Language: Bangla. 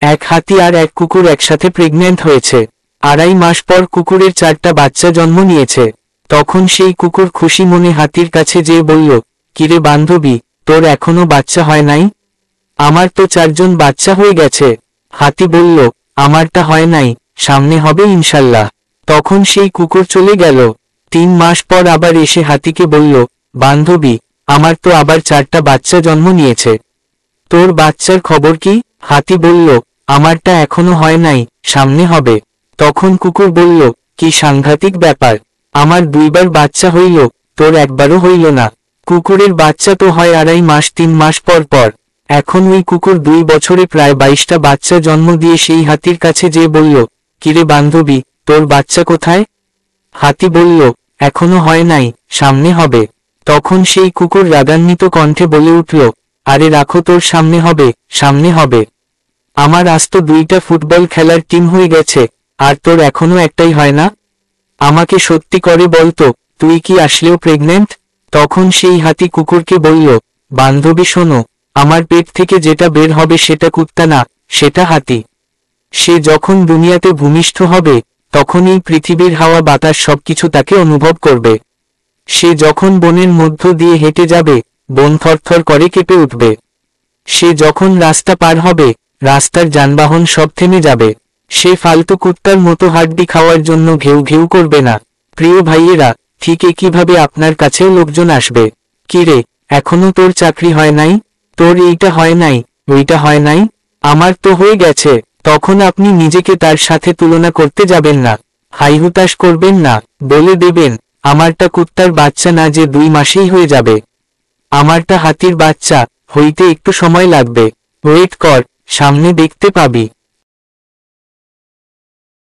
এক হাতি আর এক কুকুর একসাথে প্রেগন্যান্ট হয়েছে। 2.5 মাস পর কুকুরের 4টা বাচ্চা জন্ম নিয়েছে। তখন সেই কুকুর খুশি মনে হাতির কাছে যেয়ে বলল, কিরে বান্ধবী, তোর এখনো বাচ্চা হয় নাই? আমার তো 4জন বাচ্চা হয়ে গেছে। হাতি বলল, আমারটা হয় নাই, সামনে হবে ইনশাল্লাহ। তখন সেই কুকুর চলে গেল। 3 মাস পর আবার এসে হাতিকে বলল, বান্ধবী, আমার তো আবার 4টা বাচ্চা জন্ম নিয়েছে। তোর বাচ্চার খবর কি? হাতি বলল, আমারটা এখনো হয় নাই, সামনে হবে। তখন কুকুর বলল, কি সাংঘাতিক ব্যাপার, আমার 2বার বাচ্চা হইল, তোর একবারও হইল না। কুকুরের বাচ্চা তো হয় 2.5 মাস 3 মাস পর পর। এখন ওই কুকুর 2 বছরে প্রায় 22টা বাচ্চা জন্ম দিয়ে সেই হাতির কাছে যেয়ে বলল, কিরে বান্ধবী, তোর বাচ্চা কোথায়? হাতি বলল, এখনো হয় নাই, সামনে হবে। তখন সেই কুকুর রাগান্বিত কণ্ঠে বলে উঠল, আরে রাখো, তোর সামনে হবে, সামনে হবে। আমার আজ তো 2টা ফুটবল খেলার টিম হয়ে গেছে, আর তোর এখনো একটাই হয় না? আমাকে সত্যি করে বলতো, তুই কি আসলেও প্রেগন্যান্ট? তখন সেই হাতি কুকুরকে বলল, বান্ধবী শোনো, আমার পেট থেকে যেটা বের হবে সেটা কুত্তা না, সেটা হাতি। সে যখন দুনিয়াতে ভূমিষ্ঠ হবে, তখন এই পৃথিবীর হাওয়া বাতাস সবকিছু তাকে অনুভব করবে। সে যখন বনের মধ্য দিয়ে হেঁটে যাবে, বন থরথর করে কেঁপে উঠবে। সে যখন রাস্তা পার হবে, রাস্তার যানবাহন সব থেমে যাবে। সে ফালতু কুত্তার মতো হাড্ডি খাওয়ার জন্য ঘেউ ঘেউ করবে না। প্রিয় ভাইয়েরা, ঠিক একইভাবে আপনার কাছেও লোকজন আসবে। কিরে, এখনো তোর চাকরি হয় নাই? তোর এইটা হয় নাই, ওইটা হয় নাই? আমার তো হয়ে গেছে। তখন আপনি নিজেকে তার সাথে তুলনা করতে যাবেন না, হাইহুতাশ করবেন না, বলে দেবেন, আমারটা কুত্তার বাচ্চা না যে 2 মাসেই হয়ে যাবে। আমারটা হাতির বাচ্চা, হইতে একটু সময় লাগবে, ওয়েট কর, সামনে দেখতে পাবি।